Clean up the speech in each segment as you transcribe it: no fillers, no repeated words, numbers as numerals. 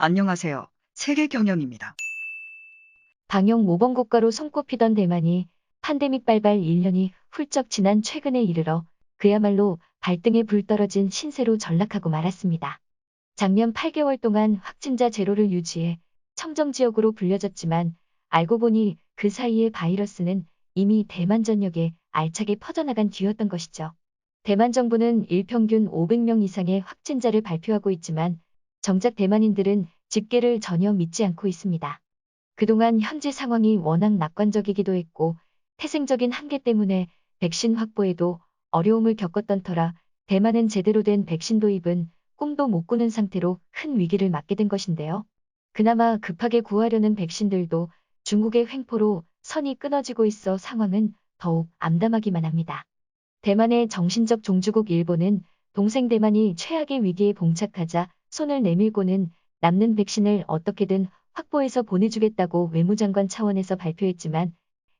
안녕하세요. 세계경영입니다. 방역 모범 국가로 손꼽히던 대만이 팬데믹 발발 1년이 훌쩍 지난 최근에 이르러 그야말로 발등에 불 떨어진 신세로 전락하고 말았습니다. 작년 8개월 동안 확진자 제로를 유지해 청정지역으로 불려졌지만 알고 보니 그 사이에 바이러스는 이미 대만 전역에 알차게 퍼져나간 뒤였던 것이죠. 대만 정부는 일평균 500명 이상의 확진자를 발표하고 있지만 정작 대만인들은 집계를 전혀 믿지 않고 있습니다. 그동안 현재 상황이 워낙 낙관적이기도 했고 태생적인 한계 때문에 백신 확보에도 어려움을 겪었던 터라 대만은 제대로 된 백신 도입은 꿈도 못 꾸는 상태로 큰 위기를 맞게 된 것인데요. 그나마 급하게 구하려는 백신들도 중국의 횡포로 선이 끊어지고 있어 상황은 더욱 암담하기만 합니다. 대만의 정신적 종주국 일본은 동생 대만이 최악의 위기에 봉착하자 손을 내밀고는 남는 백신을 어떻게든 확보해서 보내주겠다고 외무장관 차원에서 발표했지만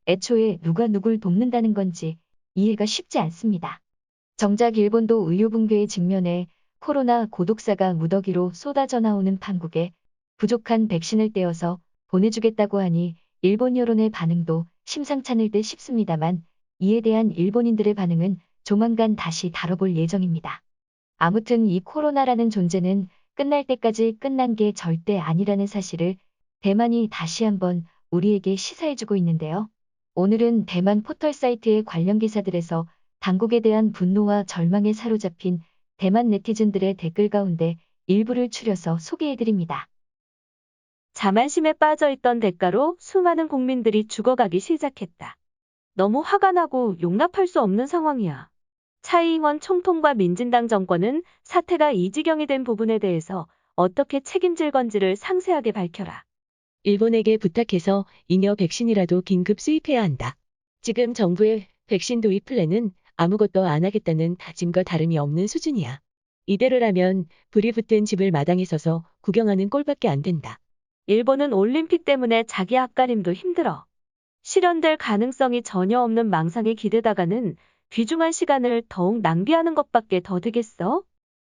애초에 누가 누굴 돕는다는 건지 이해가 쉽지 않습니다. 정작 일본도 의료붕괴에 직면해 코로나 고독사가 무더기로 쏟아져 나오는 판국에 부족한 백신을 떼어서 보내주겠다고 하니 일본 여론의 반응도 심상찮을 듯 싶습니다만 이에 대한 일본인들의 반응은 조만간 다시 다뤄볼 예정입니다. 아무튼 이 코로나라는 존재는 끝날 때까지 끝난 게 절대 아니라는 사실을 대만이 다시 한번 우리에게 시사해주고 있는데요. 오늘은 대만 포털 사이트의 관련 기사들에서 당국에 대한 분노와 절망에 사로잡힌 대만 네티즌들의 댓글 가운데 일부를 추려서 소개해드립니다. 자만심에 빠져있던 대가로 수많은 국민들이 죽어가기 시작했다. 너무 화가 나고 용납할 수 없는 상황이야. 차이잉원 총통과 민진당 정권은 사태가 이 지경이 된 부분에 대해서 어떻게 책임질 건지를 상세하게 밝혀라. 일본에게 부탁해서 잉여 백신이라도 긴급 수입해야 한다. 지금 정부의 백신 도입 플랜은 아무것도 안 하겠다는 다짐과 다름이 없는 수준이야. 이대로라면 불이 붙은 집을 마당에 서서 구경하는 꼴밖에 안 된다. 일본은 올림픽 때문에 자기 앞가림도 힘들어. 실현될 가능성이 전혀 없는 망상에 기대다가는 귀중한 시간을 더욱 낭비하는 것밖에 더 되겠어?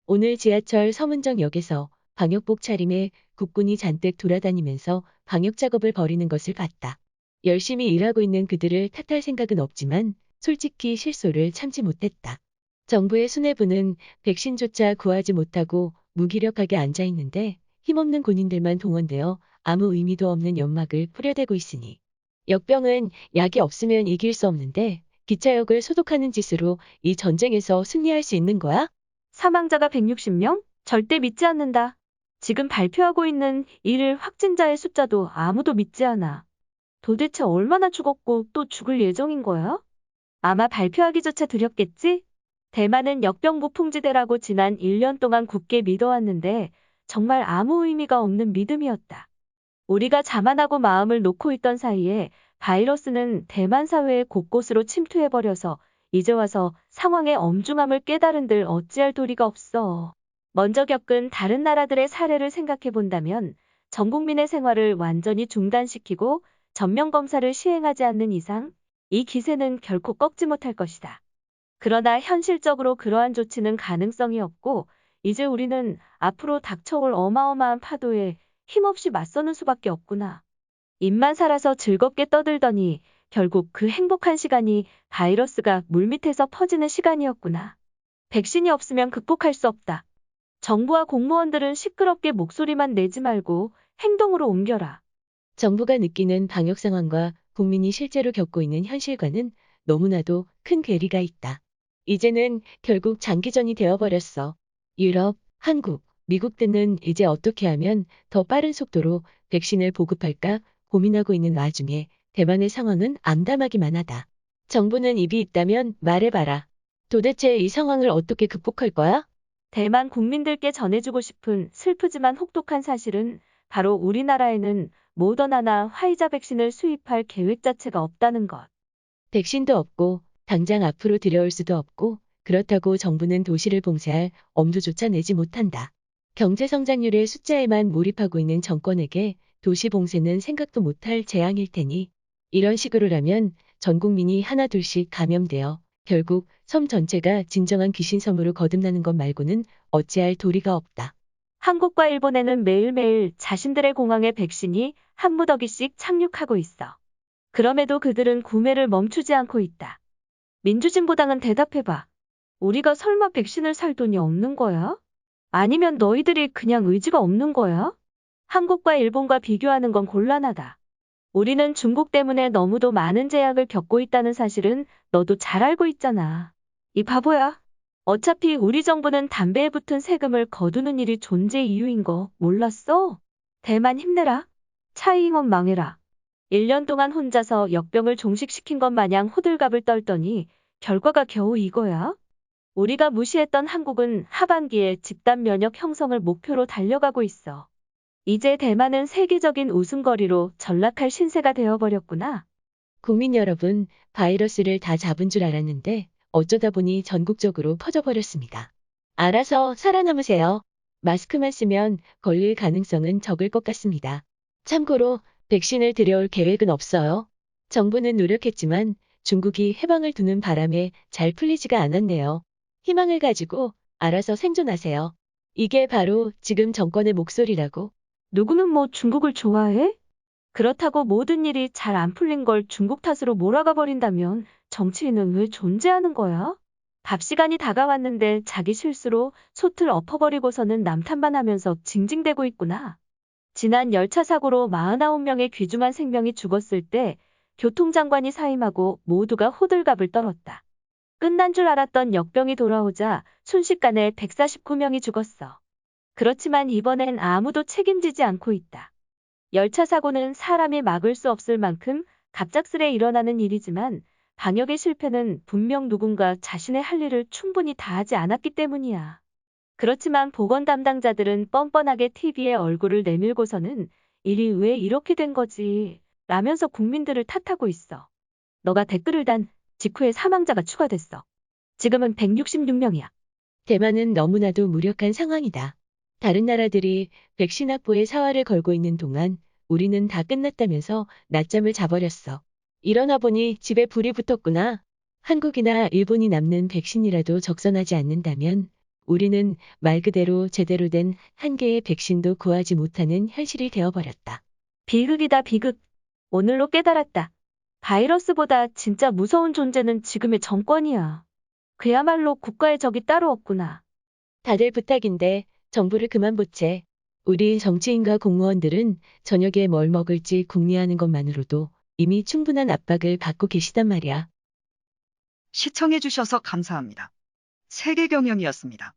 오늘 지하철 서문정역에서 방역복 차림에 국군이 잔뜩 돌아다니면서 방역 작업을 벌이는 것을 봤다. 열심히 일하고 있는 그들을 탓할 생각은 없지만 솔직히 실소를 참지 못했다. 정부의 수뇌부는 백신조차 구하지 못하고 무기력하게 앉아있는데 힘없는 군인들만 동원되어 아무 의미도 없는 연막을 뿌려대고 있으니 역병은 약이 없으면 이길 수 없는데 기차역을 소독하는 짓으로 이 전쟁에서 승리할 수 있는 거야? 사망자가 160명? 절대 믿지 않는다. 지금 발표하고 있는 일 확진자의 숫자도 아무도 믿지 않아. 도대체 얼마나 죽었고 또 죽을 예정인 거야? 아마 발표하기조차 두렵겠지? 대만은 역병무풍지대라고 지난 1년 동안 굳게 믿어왔는데 정말 아무 의미가 없는 믿음이었다. 우리가 자만하고 마음을 놓고 있던 사이에 바이러스는 대만 사회의 곳곳으로 침투해버려서 이제 와서 상황의 엄중함을 깨달은들 어찌할 도리가 없어. 먼저 겪은 다른 나라들의 사례를 생각해 본다면 전 국민의 생활을 완전히 중단시키고 전면검사를 시행하지 않는 이상 이 기세는 결코 꺾지 못할 것이다. 그러나 현실적으로 그러한 조치는 가능성이 없고 이제 우리는 앞으로 닥쳐올 어마어마한 파도에 힘없이 맞서는 수밖에 없구나. 입만 살아서 즐겁게 떠들더니 결국 그 행복한 시간이 바이러스가 물밑에서 퍼지는 시간이었구나. 백신이 없으면 극복할 수 없다. 정부와 공무원들은 시끄럽게 목소리만 내지 말고 행동으로 옮겨라. 정부가 느끼는 방역 상황과 국민이 실제로 겪고 있는 현실과는 너무나도 큰 괴리가 있다. 이제는 결국 장기전이 되어버렸어. 유럽, 한국, 미국 등은 이제 어떻게 하면 더 빠른 속도로 백신을 보급할까 고민하고 있는 와중에 대만의 상황은 암담하기만 하다. 정부는 입이 있다면 말해봐라. 도대체 이 상황을 어떻게 극복할 거야? 대만 국민들께 전해주고 싶은 슬프지만 혹독한 사실은 바로 우리나라에는 모더나나 화이자 백신을 수입할 계획 자체가 없다는 것. 백신도 없고 당장 앞으로 들여올 수도 없고 그렇다고 정부는 도시를 봉쇄할 엄두조차 내지 못한다. 경제 성장률의 숫자에만 몰입하고 있는 정권에게 도시 봉쇄는 생각도 못할 재앙일 테니 이런 식으로라면 전 국민이 하나둘씩 감염되어 결국 섬 전체가 진정한 귀신섬으로 거듭나는 것 말고는 어찌할 도리가 없다. 한국과 일본에는 매일매일 자신들의 공항에 백신이 한 무더기씩 착륙하고 있어. 그럼에도 그들은 구매를 멈추지 않고 있다. 민주진보당은 대답해봐. 우리가 설마 백신을 살 돈이 없는 거야? 아니면 너희들이 그냥 의지가 없는 거야? 한국과 일본과 비교하는 건 곤란하다. 우리는 중국 때문에 너무도 많은 제약을 겪고 있다는 사실은 너도 잘 알고 있잖아. 이 바보야. 어차피 우리 정부는 담배에 붙은 세금을 거두는 일이 존재 이유인 거 몰랐어? 대만 힘내라. 차이잉원 망해라. 1년 동안 혼자서 역병을 종식시킨 것 마냥 호들갑을 떨더니 결과가 겨우 이거야? 우리가 무시했던 한국은 하반기에 집단 면역 형성을 목표로 달려가고 있어. 이제 대만은 세계적인 웃음거리로 전락할 신세가 되어버렸구나. 국민 여러분, 바이러스를 다 잡은 줄 알았는데 어쩌다 보니 전국적으로 퍼져버렸습니다. 알아서 살아남으세요. 마스크만 쓰면 걸릴 가능성은 적을 것 같습니다. 참고로 백신을 들여올 계획은 없어요. 정부는 노력했지만 중국이 해방을 두는 바람에 잘 풀리지가 않았네요. 희망을 가지고 알아서 생존하세요. 이게 바로 지금 정권의 목소리라고. 누구는 뭐 중국을 좋아해? 그렇다고 모든 일이 잘 안 풀린 걸 중국 탓으로 몰아가 버린다면 정치인은 왜 존재하는 거야? 밥 시간이 다가왔는데 자기 실수로 솥을 엎어버리고서는 남 탓만 하면서 징징대고 있구나. 지난 열차 사고로 49명의 귀중한 생명이 죽었을 때 교통장관이 사임하고 모두가 호들갑을 떨었다. 끝난 줄 알았던 역병이 돌아오자 순식간에 149명이 죽었어. 그렇지만 이번엔 아무도 책임지지 않고 있다. 열차 사고는 사람이 막을 수 없을 만큼 갑작스레 일어나는 일이지만 방역의 실패는 분명 누군가 자신의 할 일을 충분히 다하지 않았기 때문이야. 그렇지만 보건 담당자들은 뻔뻔하게 TV에 얼굴을 내밀고서는 일이 왜 이렇게 된 거지? 라면서 국민들을 탓하고 있어. 너가 댓글을 단 직후에 사망자가 추가됐어. 지금은 166명이야. 대만은 너무나도 무력한 상황이다. 다른 나라들이 백신 확보에 사활을 걸고 있는 동안 우리는 다 끝났다면서 낮잠을 자버렸어. 일어나 보니 집에 불이 붙었구나. 한국이나 일본이 남는 백신이라도 적선하지 않는다면 우리는 말 그대로 제대로 된 한 개의 백신도 구하지 못하는 현실이 되어버렸다. 비극이다 비극. 오늘로 깨달았다. 바이러스보다 진짜 무서운 존재는 지금의 정권이야. 그야말로 국가의 적이 따로 없구나. 다들 부탁인데 정부를 그만 보채. 우리 정치인과 공무원들은 저녁에 뭘 먹을지 궁리하는 것만으로도 이미 충분한 압박을 받고 계시단 말이야. 시청해주셔서 감사합니다. 세계경영이었습니다.